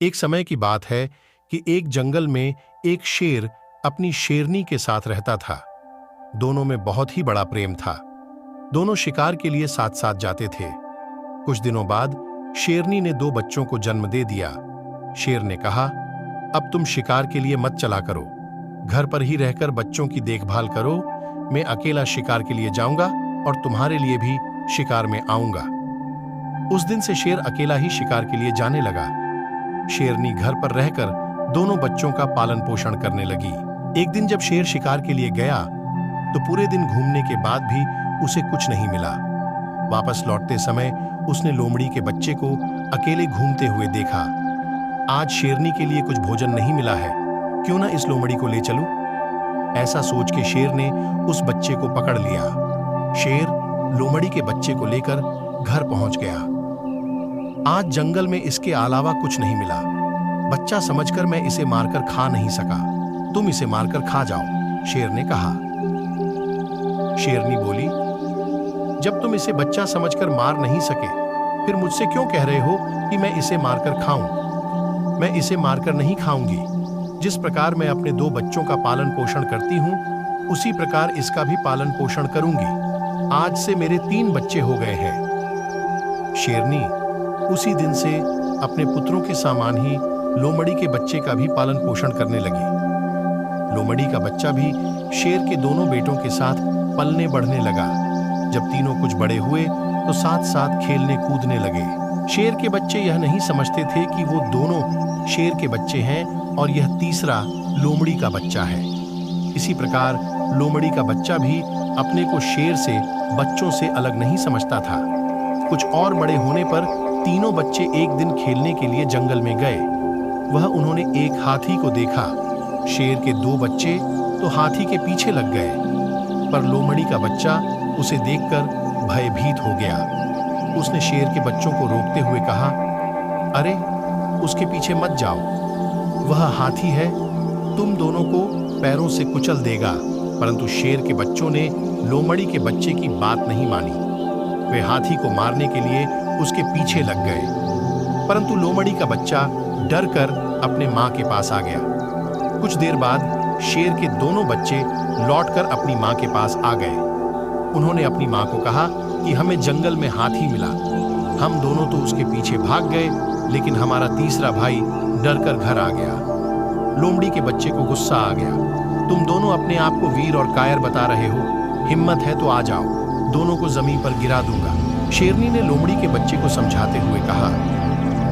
एक समय की बात है कि एक जंगल में एक शेर अपनी शेरनी के साथ रहता था। दोनों में बहुत ही बड़ा प्रेम था। दोनों शिकार के लिए साथ साथ जाते थे। कुछ दिनों बाद शेरनी ने 2 बच्चों को जन्म दे दिया। शेर ने कहा, अब तुम शिकार के लिए मत चला करो, घर पर ही रहकर बच्चों की देखभाल करो। मैं अकेला शिकार के लिए जाऊंगा और तुम्हारे लिए भी शिकार में आऊंगा। उस दिन से शेर अकेला ही शिकार के लिए जाने लगा। शेरनी घर पर रहकर दोनों बच्चों का पालन पोषण करने लगी। एक दिन जब शेर शिकार के लिए गया तो पूरे दिन घूमने के बाद भी उसे कुछ नहीं मिला। वापस लौटते समय उसने लोमड़ी के बच्चे को अकेले घूमते हुए देखा। आज शेरनी के लिए कुछ भोजन नहीं मिला है, क्यों ना इस लोमड़ी को ले चलूं? ऐसा सोच के शेर ने उस बच्चे को पकड़ लिया। शेर लोमड़ी के बच्चे को लेकर घर पहुंच गया। आज जंगल में इसके अलावा कुछ नहीं मिला। बच्चा समझकर मैं इसे मारकर खा नहीं सका। तुम इसे मारकर खा जाओ, शेर ने कहा। शेरनी बोली, जब तुम इसे बच्चा समझकर मार नहीं सके, फिर मुझसे क्यों कह रहे हो कि मैं इसे मारकर खाऊं? मैं इसे मारकर नहीं खाऊंगी। जिस प्रकार मैं अपने 2 बच्चों का पालन पोषण करती हूं, उसी प्रकार इसका भी पालन पोषण करूंगी। आज से मेरे 3 बच्चे हो गए हैं। शेरनी उसी दिन से अपने पुत्रों के समान ही लोमड़ी के बच्चे का भी पालन पोषण करने लगी। लोमड़ी का बच्चा भी शेर के दोनों बेटों के साथ पलने बढ़ने लगा। जब तीनों कुछ बड़े हुए तो साथ साथ खेलने कूदने लगे। शेर के बच्चे यह नहीं समझते थे कि वो दोनों शेर के बच्चे हैं और यह तीसरा लोमड़ी का बच्चा है। इसी प्रकार लोमड़ी का बच्चा भी अपने को शेर से बच्चों से अलग नहीं समझता था। कुछ और बड़े होने पर तीनों बच्चे एक दिन खेलने के लिए जंगल में गए। वह उन्होंने एक हाथी को देखा। शेर के 2 बच्चे तो हाथी के पीछे लग गए, पर लोमड़ी का बच्चा उसे देखकर भयभीत हो गया। उसने शेर के बच्चों को रोकते हुए कहा, अरे उसके पीछे मत जाओ, वह हाथी है, तुम दोनों को पैरों से कुचल देगा। परंतु शेर के बच्चों ने लोमड़ी के बच्चे की बात नहीं मानी। वे हाथी को मारने के लिए उसके पीछे लग गए, परंतु लोमड़ी का बच्चा डर कर अपने मां के पास आ गया। कुछ देर बाद शेर के दोनों बच्चे लौटकर अपनी मां के पास आ गए। उन्होंने अपनी मां को कहा कि हमें जंगल में हाथी मिला। हम दोनों तो उसके पीछे भाग गए, लेकिन हमारा तीसरा भाई डर कर घर आ गया। लोमड़ी के बच्चे को गुस्सा आ गया। तुम दोनों अपने आप को वीर और कायर बता रहे हो, हिम्मत है तो आ जाओ, दोनों को जमीन पर गिरा दूंगा। शेरनी ने लोमड़ी के बच्चे को समझाते हुए कहा,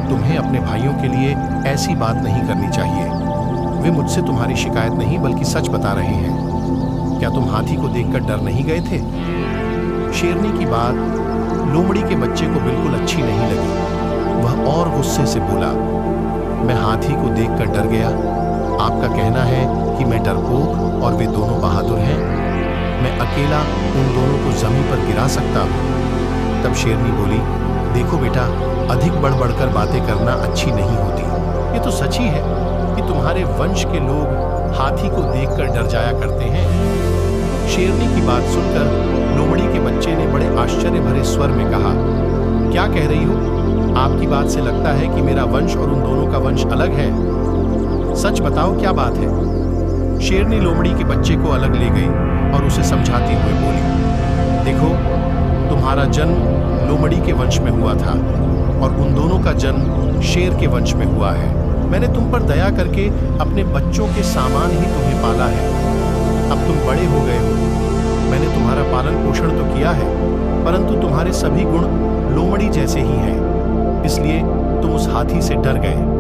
तुम्हें अपने भाइयों के लिए ऐसी बात नहीं करनी चाहिए। वे मुझसे तुम्हारी शिकायत नहीं बल्कि सच बता रहे हैं। क्या तुम हाथी को देखकर डर नहीं गए थे? शेरनी की बात लोमड़ी के बच्चे को बिल्कुल अच्छी नहीं लगी। वह और गुस्से से बोला, मैं हाथी को देखकर डर गया। आपका कहना है कि मैं डरपोक और वे दोनों बहादुर हैं। मैं अकेला उन दोनों को जमीन पर गिरा सकता हूँ। तब शेरनी बोली, देखो बेटा, अधिक बढ़ बढ़कर बातें करना अच्छी नहीं होती। ये तो सच ही है कि तुम्हारे वंश के लोग हाथी को देखकर डर जाया करते हैं। शेरनी की बात सुनकर लोमड़ी के बच्चे ने बड़े आश्चर्य भरे स्वर में कहा, क्या कह रही हो? आपकी बात से लगता है कि मेरा वंश और उन दोनों का वंश अलग है। सच बताओ, क्या बात है? शेरनी लोमड़ी के बच्चे को अलग ले गई और उसे समझाती हुए बोली, देखो, तुम्हारा जन्म लोमड़ी के वंश में हुआ था और उन दोनों का जन्म शेर के वंश में हुआ है। मैंने तुम पर दया करके अपने बच्चों के सामान ही तुम्हें पाला है। अब तुम बड़े हो गए हो। मैंने तुम्हारा पालन पोषण तो किया है, परंतु तुम्हारे सभी गुण लोमड़ी जैसे ही हैं, इसलिए तुम उस हाथी से डर गए।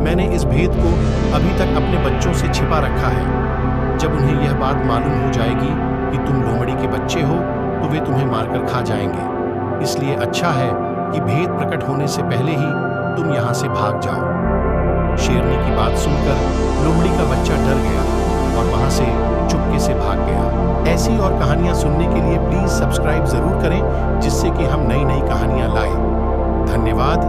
मैंने इस भेद को अभी तक अपने बच्चों से छिपा रखा है। जब उन्हें यह बात मालूम हो जाएगी कि तुम लोमड़ी के बच्चे हो, तो वे तुम्हें मारकर खा जाएंगे। इसलिए अच्छा है कि भेद प्रकट होने से पहले ही तुम यहाँ से भाग जाओ। शेरनी की बात सुनकर लोमड़ी का बच्चा डर गया और वहां से चुपके से भाग गया। ऐसी और कहानियां सुनने के लिए प्लीज सब्सक्राइब जरूर करें, जिससे कि हम नई नई कहानियां लाएं। धन्यवाद।